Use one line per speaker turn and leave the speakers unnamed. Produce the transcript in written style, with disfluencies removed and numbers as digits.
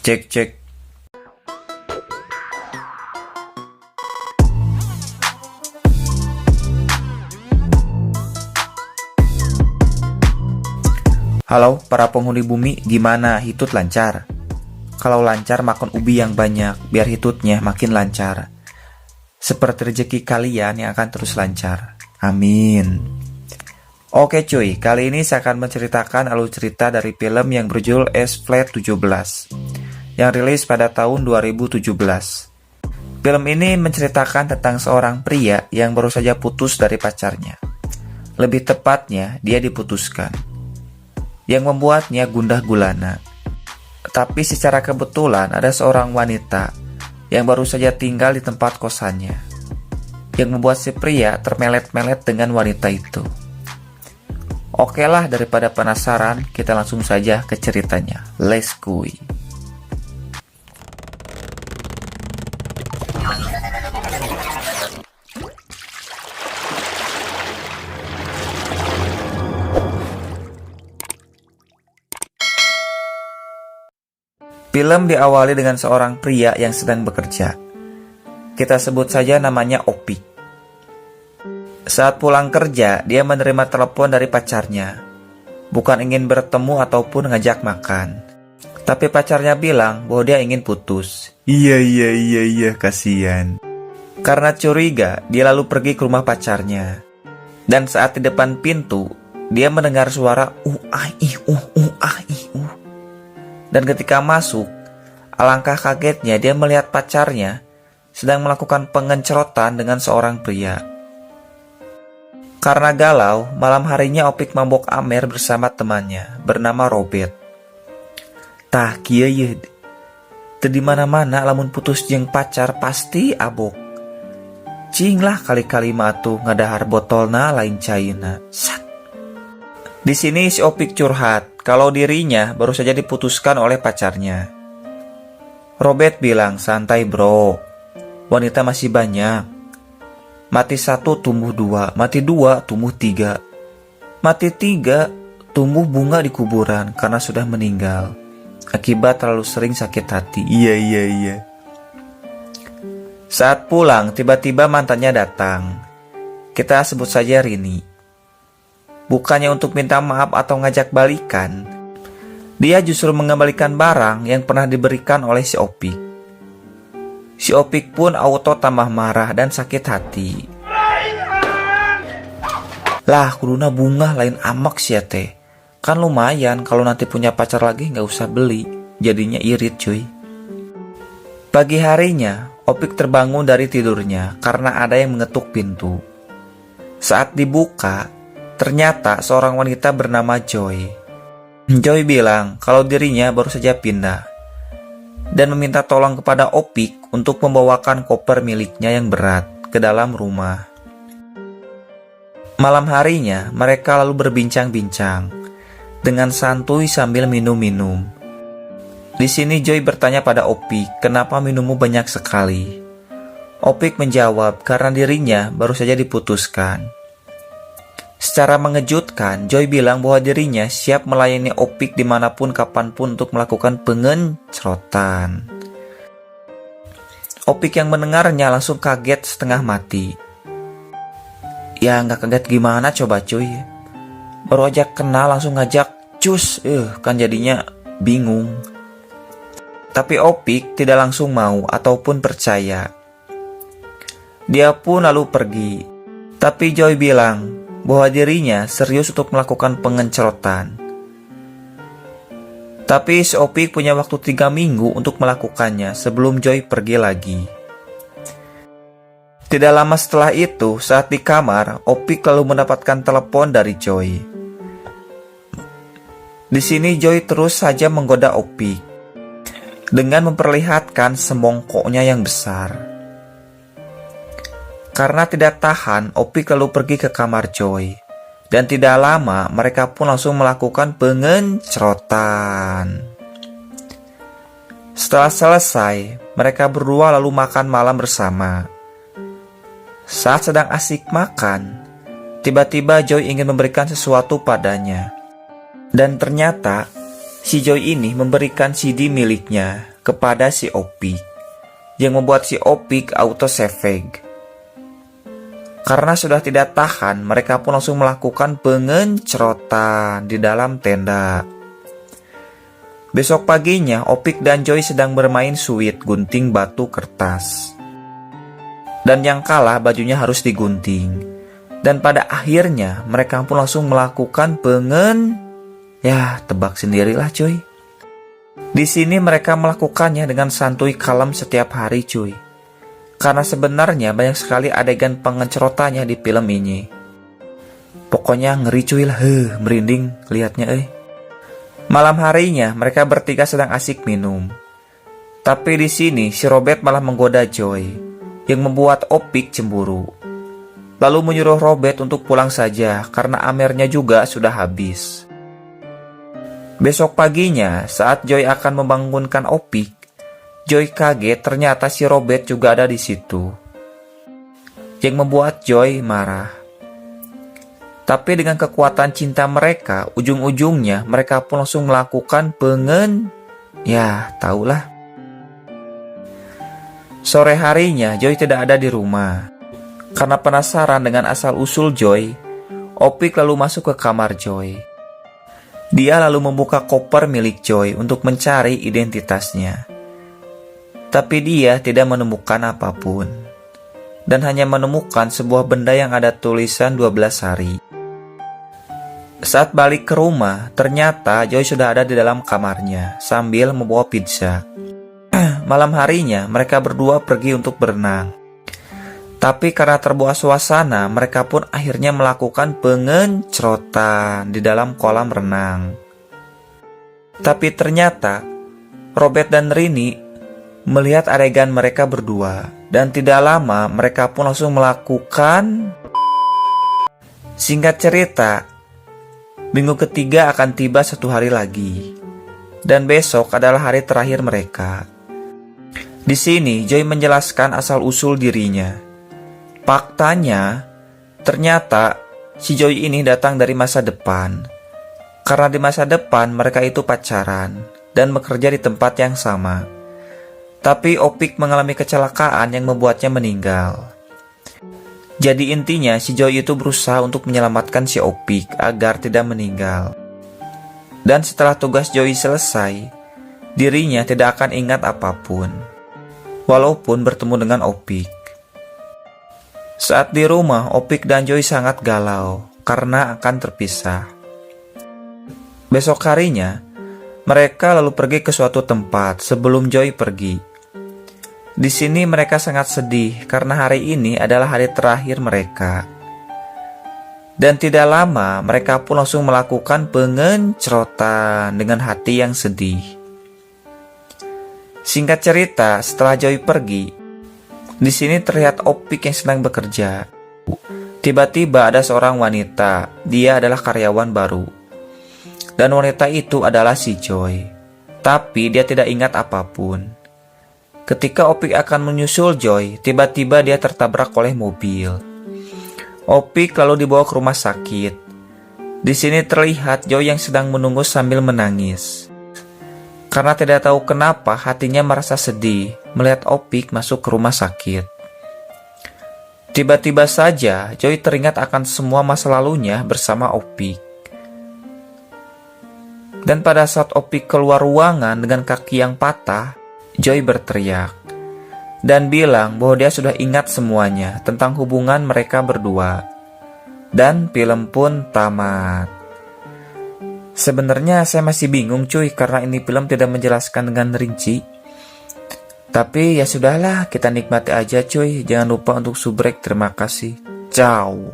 Cek cek. Halo para penghuni bumi, gimana? Hitut lancar? Kalau lancar makan ubi yang banyak, biar hitutnya makin lancar. Seperti rezeki kalian yang akan terus lancar. Amin. Oke cuy, kali ini saya akan menceritakan alur cerita dari film yang berjudul S-Flat 17 yang rilis pada tahun 2017. Film ini menceritakan tentang seorang pria yang baru saja putus dari pacarnya. Lebih tepatnya, dia diputuskan, yang membuatnya gundah gulana. Tapi secara kebetulan ada seorang wanita yang baru saja tinggal di tempat kosannya, yang membuat si pria termelet-melet dengan wanita itu. Oke lah, daripada penasaran, kita langsung saja ke ceritanya. Let's go. Film diawali dengan seorang pria yang sedang bekerja. Kita sebut saja namanya Opik. Saat pulang kerja, dia menerima telepon dari pacarnya. Bukan ingin bertemu ataupun ngajak makan. Tapi pacarnya bilang bahwa dia ingin putus. Iya, kasihan. Karena curiga, dia lalu pergi ke rumah pacarnya. Dan saat di depan pintu, dia mendengar suara Dan ketika masuk, alangkah kagetnya dia melihat pacarnya sedang melakukan pengencerotan dengan seorang pria. Karena galau, malam harinya Opik mabok amer bersama temannya bernama Robert. Tah kieu ye. Teu di mana-mana lamun putus jeung pacar pasti abok. Cing lah kali-kali mah atuh ngadahar botolna lain caina. Sat. Di sini si Opik curhat kalau dirinya baru saja diputuskan oleh pacarnya. Robert bilang, santai bro, wanita masih banyak. Mati satu tumbuh dua, mati dua tumbuh tiga, mati tiga tumbuh bunga di kuburan karena sudah meninggal akibat terlalu sering sakit hati. Iya. Saat pulang, tiba-tiba mantannya datang. Kita sebut saja Rini. Bukannya untuk minta maaf atau ngajak balikan, dia justru mengembalikan barang yang pernah diberikan oleh si Opik. Si Opik pun auto tambah marah dan sakit hati. Lah, kuduna bunga lain amak sia teh. Kan lumayan kalau nanti punya pacar lagi nggak usah beli. Jadinya irit cuy. Pagi harinya, Opik terbangun dari tidurnya karena ada yang mengetuk pintu. Saat dibuka, ternyata seorang wanita bernama Joy. Joy bilang kalau dirinya baru saja pindah dan meminta tolong kepada Opik untuk membawakan koper miliknya yang berat ke dalam rumah. Malam harinya mereka lalu berbincang-bincang dengan santuy sambil minum-minum. Di sini Joy bertanya pada Opik, kenapa minummu banyak sekali? Opik menjawab karena dirinya baru saja diputuskan. Secara mengejutkan, Joy bilang bahwa dirinya siap melayani Opik dimanapun kapanpun untuk melakukan pengencerotan. Opik yang mendengarnya langsung kaget setengah mati. Ya nggak kaget gimana coba cuy. Baru aja kenal langsung ngajak cus, kan jadinya bingung. Tapi Opik tidak langsung mau ataupun percaya. Dia pun lalu pergi. Tapi Joy bilang bahwa dirinya serius untuk melakukan pengencerotan. Tapi si Opik punya waktu 3 minggu untuk melakukannya sebelum Joy pergi lagi. Tidak lama setelah itu, saat di kamar, Opik lalu mendapatkan telepon dari Joy. Di sini Joy terus saja menggoda Opik dengan memperlihatkan semongkoknya yang besar. Karena tidak tahan, Opik lalu pergi ke kamar Joy. Dan tidak lama, mereka pun langsung melakukan pengencerotan. Setelah selesai, mereka berdua lalu makan malam bersama. Saat sedang asik makan, tiba-tiba Joy ingin memberikan sesuatu padanya. Dan ternyata, si Joy ini memberikan CD miliknya kepada si Opik, yang membuat si Opik auto-savage. Karena sudah tidak tahan, mereka pun langsung melakukan pengencrotan di dalam tenda. Besok paginya, Opik dan Joy sedang bermain suit gunting batu kertas. Dan yang kalah bajunya harus digunting. Dan pada akhirnya, mereka pun langsung melakukan Ya, tebak sendirilah cuy. Di sini mereka melakukannya dengan santuy kalem setiap hari cuy. Karena sebenarnya banyak sekali adegan pengencrotannya di film ini. Pokoknya ngeri cuy lah, merinding liatnya Malam harinya mereka bertiga sedang asik minum. Tapi di sini si Robert malah menggoda Joy, yang membuat Opik cemburu. Lalu menyuruh Robert untuk pulang saja karena amernya juga sudah habis. Besok paginya saat Joy akan membangunkan Opik, Joy kaget ternyata si Robert juga ada di situ, yang membuat Joy marah. Tapi dengan kekuatan cinta mereka, ujung-ujungnya mereka pun langsung melakukan Ya, tahulah. Sore harinya Joy tidak ada di rumah. Karena penasaran dengan asal-usul Joy, Opik lalu masuk ke kamar Joy. Dia lalu membuka koper milik Joy untuk mencari identitasnya. Tapi dia tidak menemukan apapun, dan hanya menemukan sebuah benda yang ada tulisan 12 hari. Saat balik ke rumah, ternyata Joy sudah ada di dalam kamarnya sambil membawa pizza. Malam harinya mereka berdua pergi untuk berenang. Tapi karena terbawa suasana, mereka pun akhirnya melakukan pengencrotan di dalam kolam renang. Tapi ternyata Robert dan Rini melihat adegan mereka berdua, dan tidak lama mereka pun langsung melakukan. Singkat cerita, minggu ketiga akan tiba 1 hari lagi, dan besok adalah hari terakhir mereka. Di sini Joy menjelaskan asal-usul dirinya. Faktanya, ternyata si Joy ini datang dari masa depan. Karena di masa depan mereka itu pacaran dan bekerja di tempat yang sama. Tapi Opik mengalami kecelakaan yang membuatnya meninggal. Jadi intinya si Joy itu berusaha untuk menyelamatkan si Opik agar tidak meninggal. Dan setelah tugas Joy selesai, dirinya tidak akan ingat apapun, walaupun bertemu dengan Opik. Saat di rumah, Opik dan Joy sangat galau karena akan terpisah. Besok harinya, mereka lalu pergi ke suatu tempat sebelum Joy pergi. Di sini mereka sangat sedih karena hari ini adalah hari terakhir mereka. Dan tidak lama mereka pun langsung melakukan pengencrotan dengan hati yang sedih. Singkat cerita, setelah Joy pergi, di sini terlihat Opik yang sedang bekerja. Tiba-tiba ada seorang wanita, dia adalah karyawan baru. Dan wanita itu adalah si Joy. Tapi dia tidak ingat apapun. Ketika Opik akan menyusul Joy, tiba-tiba dia tertabrak oleh mobil. Opik lalu dibawa ke rumah sakit. Di sini terlihat Joy yang sedang menunggu sambil menangis. Karena tidak tahu kenapa hatinya merasa sedih melihat Opik masuk ke rumah sakit. Tiba-tiba saja Joy teringat akan semua masa lalunya bersama Opik. Dan pada saat Opik keluar ruangan dengan kaki yang patah, Joy berteriak dan bilang bahwa dia sudah ingat semuanya tentang hubungan mereka berdua. Dan film pun tamat. Sebenarnya saya masih bingung cuy karena ini film tidak menjelaskan dengan rinci. Tapi ya sudahlah, kita nikmati aja cuy. Jangan lupa untuk subrek. Terima kasih. Ciao.